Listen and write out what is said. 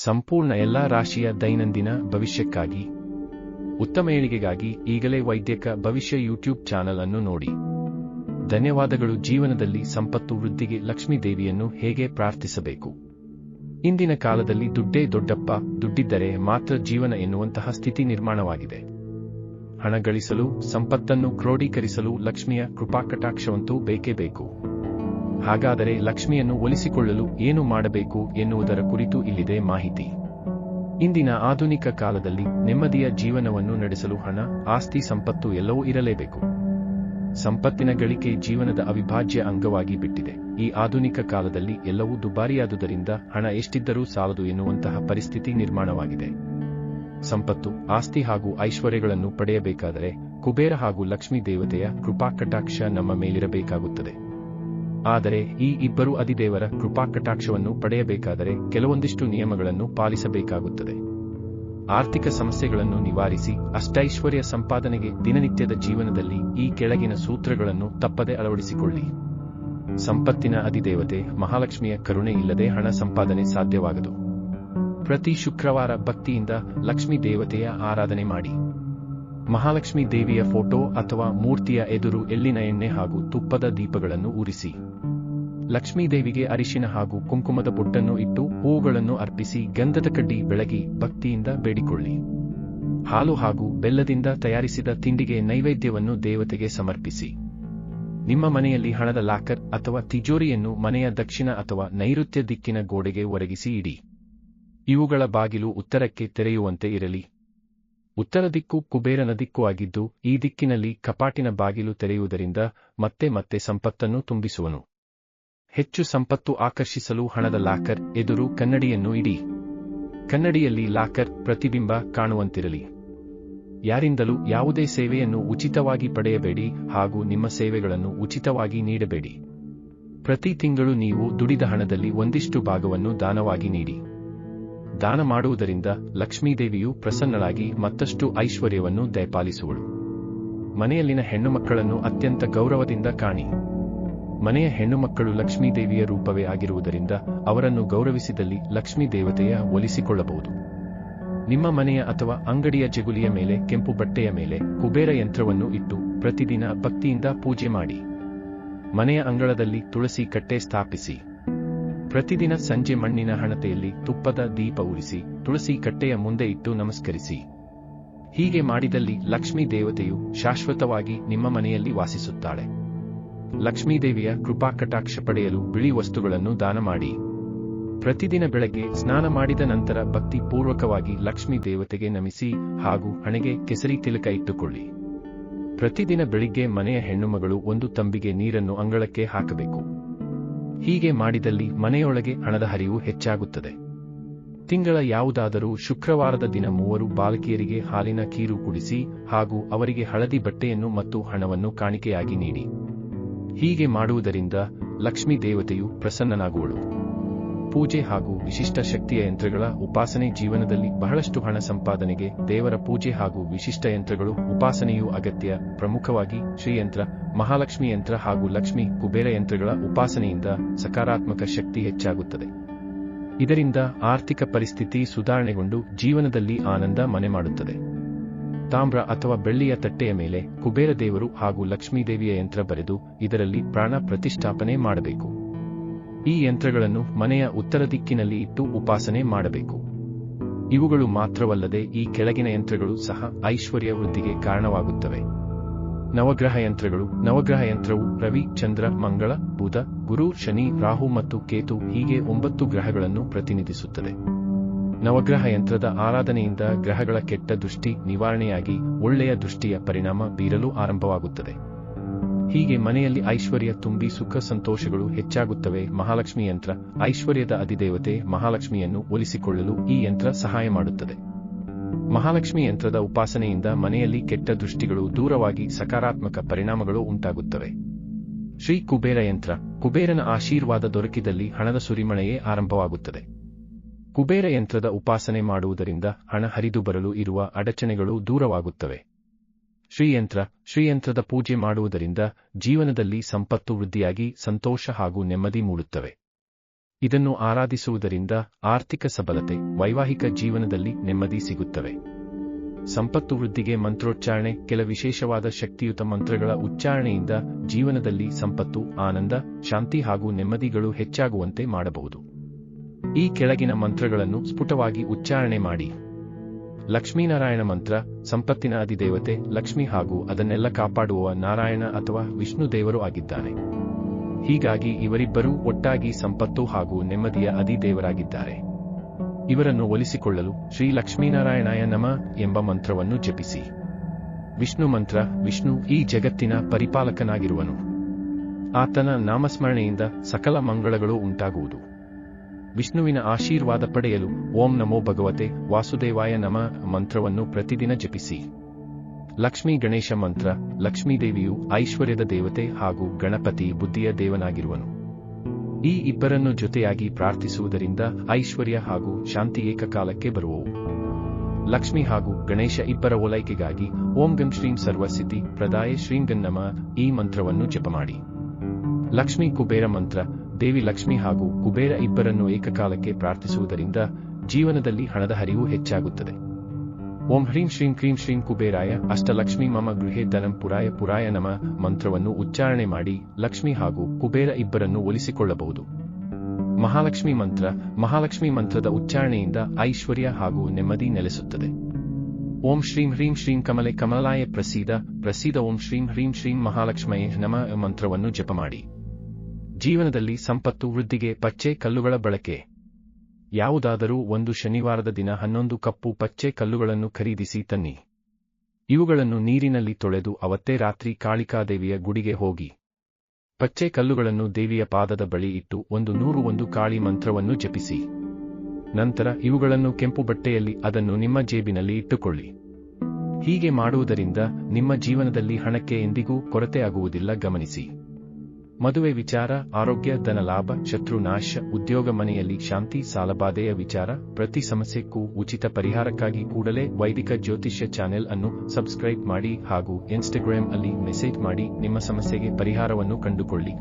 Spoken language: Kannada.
ಸಂಪೂರ್ಣ ಎಲ್ಲಾ ರಾಶಿಯ ದೈನಂದಿನ ಭವಿಷ್ಯಕ್ಕಾಗಿ ಉತ್ತಮ ಏಳಿಗೆಗಾಗಿ ಈಗಲೇ ವೈದ್ಯಕ ಭವಿಷ್ಯ ಯೂಟ್ಯೂಬ್ ಚಾನಲ್ ಅನ್ನು ನೋಡಿ. ಧನ್ಯವಾದಗಳು. ಜೀವನದಲ್ಲಿ ಸಂಪತ್ತು ವೃದ್ಧಿಗೆ ಲಕ್ಷ್ಮೀ ದೇವಿಯನ್ನು ಹೇಗೆ ಪ್ರಾರ್ಥಿಸಬೇಕು? ಇಂದಿನ ಕಾಲದಲ್ಲಿ ದುಡ್ಡೇ ದೊಡ್ಡಪ್ಪ, ದುಡ್ಡಿದ್ದರೆ ಮಾತ್ರ ಜೀವನ ಎನ್ನುವಂತಹ ಸ್ಥಿತಿ ನಿರ್ಮಾಣವಾಗಿದೆ. ಹಣ ಗಳಿಸಲು, ಸಂಪತ್ತನ್ನು ಕ್ರೋಢೀಕರಿಸಲು ಲಕ್ಷ್ಮಿಯ ಕೃಪಾಕಟಾಕ್ಷವಂತೂ ಬೇಕೇ ಬೇಕು. ಹಾಗಾದರೆ ಲಕ್ಷ್ಮಿಯನ್ನು ಒಲಿಸಿಕೊಳ್ಳಲು ಏನು ಮಾಡಬೇಕು ಎನ್ನುವುದರ ಕುರಿತು ಇಲ್ಲಿದೆ ಮಾಹಿತಿ. ಇಂದಿನ ಆಧುನಿಕ ಕಾಲದಲ್ಲಿ ನೆಮ್ಮದಿಯ ಜೀವನವನ್ನು ನಡೆಸಲು ಹಣ, ಆಸ್ತಿ, ಸಂಪತ್ತು ಎಲ್ಲವೂ ಇರಲೇಬೇಕು. ಸಂಪತ್ತಿನ ಗಳಿಕೆ ಜೀವನದ ಅವಿಭಾಜ್ಯ ಅಂಗವಾಗಿ ಬಿಟ್ಟಿದೆ. ಈ ಆಧುನಿಕ ಕಾಲದಲ್ಲಿ ಎಲ್ಲವೂ ದುಬಾರಿಯಾದುದರಿಂದ ಹಣ ಎಷ್ಟಿದ್ದರೂ ಸಾಲದು ಎನ್ನುವಂತಹ ಪರಿಸ್ಥಿತಿ ನಿರ್ಮಾಣವಾಗಿದೆ. ಸಂಪತ್ತು, ಆಸ್ತಿ ಹಾಗೂ ಐಶ್ವರ್ಯಗಳನ್ನು ಪಡೆಯಬೇಕಾದರೆ ಕುಬೇರ ಹಾಗೂ ಲಕ್ಷ್ಮೀ ದೇವತೆಯ ಕೃಪಾಕಟಾಕ್ಷ ನಮ್ಮ ಮೇಲಿರಬೇಕಾಗುತ್ತದೆ. ಆದರೆ ಈ ಇಬ್ಬರು ಅಧಿದೇವರ ಕೃಪಾಕಟಾಕ್ಷವನ್ನು ಪಡೆಯಬೇಕಾದರೆ ಕೆಲವೊಂದಿಷ್ಟು ನಿಯಮಗಳನ್ನು ಪಾಲಿಸಬೇಕಾಗುತ್ತದೆ. ಆರ್ಥಿಕ ಸಮಸ್ಯೆಗಳನ್ನು ನಿವಾರಿಸಿ ಅಷ್ಟೈಶ್ವರ್ಯ ಸಂಪಾದನೆಗೆ ದಿನನಿತ್ಯದ ಜೀವನದಲ್ಲಿ ಈ ಕೆಳಗಿನ ಸೂತ್ರಗಳನ್ನು ತಪ್ಪದೆ ಅಳವಡಿಸಿಕೊಳ್ಳಿ. ಸಂಪತ್ತಿನ ಅಧಿದೇವತೆ ಮಹಾಲಕ್ಷ್ಮಿಯ ಕರುಣೆ ಇಲ್ಲದೆ ಹಣ ಸಂಪಾದನೆ ಸಾಧ್ಯವಾಗದು. ಪ್ರತಿ ಶುಕ್ರವಾರ ಭಕ್ತಿಯಿಂದ ಲಕ್ಷ್ಮೀ ದೇವತೆಯ ಆರಾಧನೆ ಮಾಡಿ. ಮಹಾಲಕ್ಷ್ಮೀ ದೇವಿಯ ಫೋಟೋ ಅಥವಾ ಮೂರ್ತಿಯ ಎದುರು ಎಳ್ಳಿನ ಎಣ್ಣೆ ಹಾಗೂ ತುಪ್ಪದ ದೀಪಗಳನ್ನು ಉರಿಸಿ. ಲಕ್ಷ್ಮೀದೇವಿಗೆ ಅರಿಶಿನ ಹಾಗೂ ಕುಂಕುಮದ ಬೊಟ್ಟನ್ನು ಇಟ್ಟು ಹೂವುಗಳನ್ನು ಅರ್ಪಿಸಿ ಗಂಧದ ಕಡ್ಡಿ ಬೆಳಗಿ ಭಕ್ತಿಯಿಂದ ಬೇಡಿಕೊಳ್ಳಿ. ಹಾಲು ಹಾಗೂ ಬೆಲ್ಲದಿಂದ ತಯಾರಿಸಿದ ತಿಂಡಿಗೆ ನೈವೇದ್ಯವನ್ನು ದೇವತೆಗೆ ಸಮರ್ಪಿಸಿ. ನಿಮ್ಮ ಮನೆಯಲ್ಲಿ ಹಣದ ಲಾಕರ್ ಅಥವಾ ತಿಜೋರಿಯನ್ನು ಮನೆಯ ದಕ್ಷಿಣ ಅಥವಾ ನೈಋತ್ಯ ದಿಕ್ಕಿನ ಗೋಡೆಗೆ ಒರಗಿಸಿ ಇಡಿ. ಇವುಗಳ ಬಾಗಿಲು ಉತ್ತರಕ್ಕೆ ತೆರೆಯುವಂತೆ ಇರಲಿ. ಉತ್ತರ ದಿಕ್ಕು ಕುಬೇರನ ದಿಕ್ಕು ಆಗಿದ್ದು, ಈ ದಿಕ್ಕಿನಲ್ಲಿ ಕಪಾಟಿನ ಬಾಗಿಲು ತೆರೆಯುವುದರಿಂದ ಮತ್ತೆ ಮತ್ತೆ ಸಂಪತ್ತನ್ನು ತುಂಬಿಸುವನು. ಹೆಚ್ಚು ಸಂಪತ್ತು ಆಕರ್ಷಿಸಲು ಹಣದ ಲಾಕರ್ ಎದುರು ಕನ್ನಡಿಯನ್ನು ಇಡಿ. ಕನ್ನಡಿಯಲ್ಲಿ ಲಾಕರ್ ಪ್ರತಿಬಿಂಬ ಕಾಣುವಂತಿರಲಿ. ಯಾರಿಂದಲೂ ಯಾವುದೇ ಸೇವೆಯನ್ನು ಉಚಿತವಾಗಿ ಪಡೆಯಬೇಡಿ ಹಾಗೂ ನಿಮ್ಮ ಸೇವೆಗಳನ್ನು ಉಚಿತವಾಗಿ ನೀಡಬೇಡಿ. ಪ್ರತಿ ತಿಂಗಳು ನೀವು ದುಡಿದ ಹಣದಲ್ಲಿ ಒಂದಿಷ್ಟು ಭಾಗವನ್ನು ದಾನವಾಗಿ ನೀಡಿ. ದಾನ ಮಾಡುವುದರಿಂದ ಲಕ್ಷ್ಮೀದೇವಿಯು ಪ್ರಸನ್ನಳಾಗಿ ಮತ್ತಷ್ಟು ಐಶ್ವರ್ಯವನ್ನು ದಯಪಾಲಿಸುವಳು. ಮನೆಯಲ್ಲಿನ ಹೆಣ್ಣುಮಕ್ಕಳನ್ನು ಅತ್ಯಂತ ಗೌರವದಿಂದ ಕಾಣಿ. ಮನೆಯ ಹೆಣ್ಣುಮಕ್ಕಳು ಲಕ್ಷ್ಮೀದೇವಿಯ ರೂಪವೇ ಆಗಿರುವುದರಿಂದ ಅವರನ್ನು ಗೌರವಿಸಿದಲ್ಲಿ ಲಕ್ಷ್ಮೀ ದೇವತೆಯ ಒಲಿಸಿಕೊಳ್ಳಬಹುದು. ನಿಮ್ಮ ಮನೆಯ ಅಥವಾ ಅಂಗಡಿಯ ಜಗುಲಿಯ ಮೇಲೆ ಕೆಂಪು ಬಟ್ಟೆಯ ಮೇಲೆ ಕುಬೇರ ಯಂತ್ರವನ್ನು ಇಟ್ಟು ಪ್ರತಿದಿನ ಭಕ್ತಿಯಿಂದ ಪೂಜೆ ಮಾಡಿ. ಮನೆಯ ಅಂಗಳದಲ್ಲಿ ತುಳಸಿ ಕಟ್ಟೆ ಸ್ಥಾಪಿಸಿ. ಪ್ರತಿದಿನ ಸಂಜೆ ಮಣ್ಣಿನ ಹಣತೆಯಲ್ಲಿ ತುಪ್ಪದ ದೀಪ ಉರಿಸಿ ತುಳಸಿ ಕಟ್ಟೆಯ ಮುಂದೆ ಇಟ್ಟು ನಮಸ್ಕರಿಸಿ. ಹೀಗೆ ಮಾಡಿದಲ್ಲಿ ಲಕ್ಷ್ಮೀ ದೇವತೆಯು ಶಾಶ್ವತವಾಗಿ ನಿಮ್ಮ ಮನೆಯಲ್ಲಿ ವಾಸಿಸುತ್ತಾಳೆ. ಲಕ್ಷ್ಮೀದೇವಿಯ ಕೃಪಾಕಟಾಕ್ಷ ಪಡೆಯಲು ಬಿಳಿ ವಸ್ತುಗಳನ್ನು ದಾನ ಮಾಡಿ. ಪ್ರತಿದಿನ ಬೆಳಗ್ಗೆ ಸ್ನಾನ ಮಾಡಿದ ನಂತರ ಭಕ್ತಿ ಪೂರ್ವಕವಾಗಿ ಲಕ್ಷ್ಮೀ ದೇವತೆಗೆ ನಮಿಸಿ ಹಾಗೂ ಹಣೆಗೆ ಕೆಸರಿ ತಿಲಕ ಇಟ್ಟುಕೊಳ್ಳಿ. ಪ್ರತಿದಿನ ಬೆಳಿಗ್ಗೆ ಮನೆಯ ಹೆಣ್ಣುಮಗಳು ಒಂದು ತಂಬಿಗೆ ನೀರನ್ನು ಅಂಗಳಕ್ಕೆ ಹಾಕಬೇಕು. ಹೀಗೆ ಮಾಡಿದಲ್ಲಿ ಮನೆಯೊಳಗೆ ಹಣದ ಹರಿವು ಹೆಚ್ಚಾಗುತ್ತದೆ. ತಿಂಗಳ ಯಾವುದಾದರೂ ಶುಕ್ರವಾರದ ದಿನ 3 ಬಾಲಕಿಯರಿಗೆ ಹಾಲಿನ ಖೀರು ಕುಡಿಸಿ ಹಾಗೂ ಅವರಿಗೆ ಹಳದಿ ಬಟ್ಟೆಯನ್ನು ಮತ್ತು ಹಣವನ್ನು ಕಾಣಿಕೆಯಾಗಿ ನೀಡಿ. ಹೀಗೆ ಮಾಡುವುದರಿಂದ ಲಕ್ಷ್ಮೀ ದೇವತೆಯು ಪ್ರಸನ್ನನಾಗುವಳು. ಪೂಜೆ ಹಾಗೂ ವಿಶಿಷ್ಟ ಶಕ್ತಿಯ ಯಂತ್ರಗಳ ಉಪಾಸನೆ ಜೀವನದಲ್ಲಿ ಬಹಳಷ್ಟು ಹಣ ಸಂಪಾದನೆಗೆ ದೇವರ ಪೂಜೆ ಹಾಗೂ ವಿಶಿಷ್ಟ ಯಂತ್ರಗಳು ಉಪಾಸನೆಯೂ ಅಗತ್ಯ. ಪ್ರಮುಖವಾಗಿ ಶ್ರೀಯಂತ್ರ, ಮಹಾಲಕ್ಷ್ಮಿ ಯಂತ್ರ ಹಾಗೂ ಲಕ್ಷ್ಮಿ ಕುಬೇರ ಯಂತ್ರಗಳ ಉಪಾಸನೆಯಿಂದ ಸಕಾರಾತ್ಮಕ ಶಕ್ತಿ ಹೆಚ್ಚಾಗುತ್ತದೆ. ಇದರಿಂದ ಆರ್ಥಿಕ ಪರಿಸ್ಥಿತಿ ಸುಧಾರಣೆಗೊಂಡು ಜೀವನದಲ್ಲಿ ಆನಂದ ಮನೆ ಮಾಡುತ್ತದೆ. ತಾಮ್ರ ಅಥವಾ ಬೆಳ್ಳಿಯ ತಟ್ಟೆಯ ಮೇಲೆ ಕುಬೇರ ದೇವರು ಹಾಗೂ ಲಕ್ಷ್ಮೀದೇವಿಯ ಯಂತ್ರ ಬರೆದು ಇದರಲ್ಲಿ ಪ್ರಾಣ ಪ್ರತಿಷ್ಠಾಪನೆ ಮಾಡಬೇಕು. ಈ ಯಂತ್ರಗಳನ್ನು ಮನೆಯ ಉತ್ತರ ದಿಕ್ಕಿನಲ್ಲಿ ಇಟ್ಟು ಉಪಾಸನೆ ಮಾಡಬೇಕು. ಇವುಗಳು ಮಾತ್ರವಲ್ಲದೆ ಈ ಕೆಳಗಿನ ಯಂತ್ರಗಳು ಸಹ ಐಶ್ವರ್ಯ ವೃದ್ಧಿಗೆ ಕಾರಣವಾಗುತ್ತವೆ. ನವಗ್ರಹ ಯಂತ್ರಗಳು. ನವಗ್ರಹ ಯಂತ್ರವು ರವಿ, ಚಂದ್ರ, ಮಂಗಳ, ಬುಧ, ಗುರು, ಶನಿ, ರಾಹು ಮತ್ತು ಕೇತು ಹೀಗೆ 9 ಗ್ರಹಗಳನ್ನು ಪ್ರತಿನಿಧಿಸುತ್ತದೆ. ನವಗ್ರಹ ಯಂತ್ರದ ಆರಾಧನೆಯಿಂದ ಗ್ರಹಗಳ ಕೆಟ್ಟ ದೃಷ್ಟಿ ನಿವಾರಣೆಯಾಗಿ ಒಳ್ಳೆಯ ದೃಷ್ಟಿಯ ಪರಿಣಾಮ ಬೀರಲು ಆರಂಭವಾಗುತ್ತದೆ. ಹೀಗೆ ಮನೆಯಲ್ಲಿ ಐಶ್ವರ್ಯ ತುಂಬಿ ಸುಖ ಸಂತೋಷಗಳು ಹೆಚ್ಚಾಗುತ್ತವೆ. ಮಹಾಲಕ್ಷ್ಮಿ ಯಂತ್ರ. ಐಶ್ವರ್ಯದ ಅಧಿದೇವತೆ ಮಹಾಲಕ್ಷ್ಮಿಯನ್ನು ಒಲಿಸಿಕೊಳ್ಳಲು ಈ ಯಂತ್ರ ಸಹಾಯ ಮಾಡುತ್ತದೆ. ಮಹಾಲಕ್ಷ್ಮಿ ಯಂತ್ರದ ಉಪಾಸನೆಯಿಂದ ಮನೆಯಲ್ಲಿ ಕೆಟ್ಟ ದೃಷ್ಟಿಗಳು ದೂರವಾಗಿ ಸಕಾರಾತ್ಮಕ ಪರಿಣಾಮಗಳು ಉಂಟಾಗುತ್ತವೆ. ಶ್ರೀ ಕುಬೇರ ಯಂತ್ರ. ಕುಬೇರನ ಆಶೀರ್ವಾದ ದೊರಕಿದಲ್ಲಿ ಹಣದ ಸುರಿಮಳೆಯೇ ಆರಂಭವಾಗುತ್ತದೆ. ಕುಬೇರ ಯಂತ್ರದ ಉಪಾಸನೆ ಮಾಡುವುದರಿಂದ ಹಣ ಹರಿದು ಬರಲು ಇರುವ ಅಡಚಣೆಗಳು ದೂರವಾಗುತ್ತವೆ. ಶ್ರೀಯಂತ್ರದ ಪೂಜೆ ಮಾಡುವುದರಿಂದ ಜೀವನದಲ್ಲಿ ಸಂಪತ್ತು ವೃದ್ಧಿಯಾಗಿ ಸಂತೋಷ ಹಾಗೂ ನೆಮ್ಮದಿ ಮೂಡುತ್ತವೆ. ಇದನ್ನು ಆರಾಧಿಸುವುದರಿಂದ ಆರ್ಥಿಕ ಸಬಲತೆ, ವೈವಾಹಿಕ ಜೀವನದಲ್ಲಿ ನೆಮ್ಮದಿ ಸಿಗುತ್ತವೆ. ಸಂಪತ್ತು ವೃದ್ಧಿಗೆ ಮಂತ್ರೋಚ್ಚಾರಣೆ. ಕೆಲ ವಿಶೇಷವಾದ ಶಕ್ತಿಯುತ ಮಂತ್ರಗಳ ಉಚ್ಚಾರಣೆಯಿಂದ ಜೀವನದಲ್ಲಿ ಸಂಪತ್ತು, ಆನಂದ, ಶಾಂತಿ ಹಾಗೂ ನೆಮ್ಮದಿಗಳು ಹೆಚ್ಚಾಗುವಂತೆ ಮಾಡಬಹುದು. ಈ ಕೆಳಗಿನ ಮಂತ್ರಗಳನ್ನು ಸ್ಫುಟವಾಗಿ ಉಚ್ಚಾರಣೆ ಮಾಡಿ. ಲಕ್ಷ್ಮೀನಾರಾಯಣ ಮಂತ್ರ. ಸಂಪತ್ತಿನ ಅಧಿದೇವತೆ ಲಕ್ಷ್ಮಿ ಹಾಗೂ ಅದನ್ನೆಲ್ಲ ಕಾಪಾಡುವ ನಾರಾಯಣ ಅಥವಾ ವಿಷ್ಣು ದೇವರು ಆಗಿದ್ದಾನೆ. ಹೀಗಾಗಿ ಇವರಿಬ್ಬರೂ ಒಟ್ಟಾಗಿ ಸಂಪತ್ತು ಹಾಗೂ ನೆಮ್ಮದಿಯ ಅಧಿದೇವರಾಗಿದ್ದಾರೆ. ಇವರನ್ನು ಒಲಿಸಿಕೊಳ್ಳಲು ಶ್ರೀ ಲಕ್ಷ್ಮೀನಾರಾಯಣಾಯ ನಮಃ ಎಂಬ ಮಂತ್ರವನ್ನು ಜಪಿಸಿ. ವಿಷ್ಣು ಮಂತ್ರ. ವಿಷ್ಣು ಈ ಜಗತ್ತಿನ ಪರಿಪಾಲಕನಾಗಿರುವನು. ಆತನ ನಾಮಸ್ಮರಣೆಯಿಂದ ಸಕಲ ಮಂಗಳಗಳು ಉಂಟಾಗುವುದು. ವಿಷ್ಣುವಿನ ಆಶೀರ್ವಾದ ಪಡೆಯಲು ಓಂ ನಮೋ ಭಗವತೆ ವಾಸುದೇವಾಯ ನಮಃ ಮಂತ್ರವನ್ನು ಪ್ರತಿದಿನ ಜಪಿಸಿ. ಲಕ್ಷ್ಮೀ ಗಣೇಶ ಮಂತ್ರ. ಲಕ್ಷ್ಮೀದೇವಿಯು ಐಶ್ವರ್ಯದ ದೇವತೆ ಹಾಗೂ ಗಣಪತಿ ಬುದ್ಧಿಯ ದೇವನಾಗಿರುವನು. ಈ ಇಬ್ಬರನ್ನು ಜೊತೆಯಾಗಿ ಪ್ರಾರ್ಥಿಸುವುದರಿಂದ ಐಶ್ವರ್ಯ ಹಾಗೂ ಶಾಂತಿ ಏಕಕಾಲಕ್ಕೆ ಬರುವವು. ಲಕ್ಷ್ಮಿ ಹಾಗೂ ಗಣೇಶ ಇಬ್ಬರ ಓಲೈಕೆಗಾಗಿ ಓಂ ಗಂ ಶ್ರೀಂ ಸರ್ವಸಿದ್ಧಿ ಪ್ರದಾಯ ಶ್ರೀಂ ಗಂ ನಮಃ ಈ ಮಂತ್ರವನ್ನು ಜಪಮಾಡಿ. ಲಕ್ಷ್ಮೀ ಕುಬೇರ ಮಂತ್ರ. ದೇವಿ ಲಕ್ಷ್ಮಿ ಹಾಗೂ ಕುಬೇರ ಇಬ್ಬರನ್ನು ಏಕಕಾಲಕ್ಕೆ ಪ್ರಾರ್ಥಿಸುವುದರಿಂದ ಜೀವನದಲ್ಲಿ ಹಣದ ಹರಿವು ಹೆಚ್ಚಾಗುತ್ತದೆ. ಓಂ ಹ್ರೀಂ ಶ್ರೀಂ ಕ್ರೀಂ ಶ್ರೀಂ ಕುಬೇರಾಯ ಅಷ್ಟಲಕ್ಷ್ಮೀ ಮಮ ಗೃಹೇ ಧನಂ ಪುರಾಯ ಪುರಾಯ ನಮಃ ಮಂತ್ರವನ್ನು ಉಚ್ಚಾರಣೆ ಮಾಡಿ ಲಕ್ಷ್ಮಿ ಹಾಗೂ ಕುಬೇರ ಇಬ್ಬರನ್ನು ಒಲಿಸಿಕೊಳ್ಳಬಹುದು. ಮಹಾಲಕ್ಷ್ಮಿ ಮಂತ್ರ. ಮಹಾಲಕ್ಷ್ಮಿ ಮಂತ್ರದ ಉಚ್ಚಾರಣೆಯಿಂದ ಐಶ್ವರ್ಯ ಹಾಗೂ ನೆಮ್ಮದಿ ನೆಲೆಸುತ್ತದೆ. ಓಂ ಶ್ರೀಂ ಹ್ರೀಂ ಶ್ರೀಂ ಕಮಲೆ ಕಮಲಾಯ ಪ್ರಸೀದ ಪ್ರಸೀದ ಓಂ ಶ್ರೀಂ ಹ್ರೀಂ ಶ್ರೀಂ ಮಹಾಲಕ್ಷ್ಮಯೇ ನಮಃ ಮಂತ್ರವನ್ನು ಜಪಮಾಡಿ. ಜೀವನದಲ್ಲಿ ಸಂಪತ್ತು ವೃದ್ಧಿಗೆ ಪಚ್ಚೆ ಕಲ್ಲುಗಳ ಬಳಕೆ. ಯಾವುದಾದರೂ ಒಂದು ಶನಿವಾರದ ದಿನ 11 ಕಪ್ಪು ಪಚ್ಚೆ ಕಲ್ಲುಗಳನ್ನು ಖರೀದಿಸಿ ತನ್ನಿ. ಇವುಗಳನ್ನು ನೀರಿನಲ್ಲಿ ತೊಳೆದು ಅವತ್ತೇ ರಾತ್ರಿ ಕಾಳಿಕಾದೇವಿಯ ಗುಡಿಗೆ ಹೋಗಿ ಪಚ್ಚೆ ಕಲ್ಲುಗಳನ್ನು ದೇವಿಯ ಪಾದದ ಬಳಿ ಇಟ್ಟು 101 ಕಾಳಿ ಮಂತ್ರವನ್ನು ಜಪಿಸಿ. ನಂತರ ಇವುಗಳನ್ನು ಕೆಂಪು ಬಟ್ಟೆಯಲ್ಲಿ ಅದನ್ನು ನಿಮ್ಮ ಜೇಬಿನಲ್ಲಿ ಇಟ್ಟುಕೊಳ್ಳಿ. ಹೀಗೆ ಮಾಡುವುದರಿಂದ ನಿಮ್ಮ ಜೀವನದಲ್ಲಿ ಹಣಕ್ಕೆ ಎಂದಿಗೂ ಕೊರತೆಯಾಗುವುದಿಲ್ಲ. ಗಮನಿಸಿ. ಮದುವೆ ವಿಚಾರ, ಆರೋಗ್ಯ, ಧನ ಲಾಭ, ಶತ್ರು ನಾಶ, ಉದ್ಯೋಗ, ಮನೆಯಲ್ಲಿ ಶಾಂತಿ, ಸಾಲಬಾಧೆಯ ವಿಚಾರ, ಪ್ರತಿ ಸಮಸ್ಯೆಗೂ ಉಚಿತ ಪರಿಹಾರಕ್ಕಾಗಿ ಕೂಡಲೇ ವೈದಿಕ ಜ್ಯೋತಿಷ್ಯ ಚಾನೆಲ್ ಅನ್ನು ಸಬ್ಸ್ಕ್ರೈಬ್ ಮಾಡಿ ಹಾಗೂ ಇನ್ಸ್ಟಾಗ್ರಾಮ್ ಅಲ್ಲಿ ಮೆಸೇಜ್ ಮಾಡಿ ನಿಮ್ಮ ಸಮಸ್ಯೆಗೆ ಪರಿಹಾರವನ್ನು ಕಂಡುಕೊಳ್ಳಿ.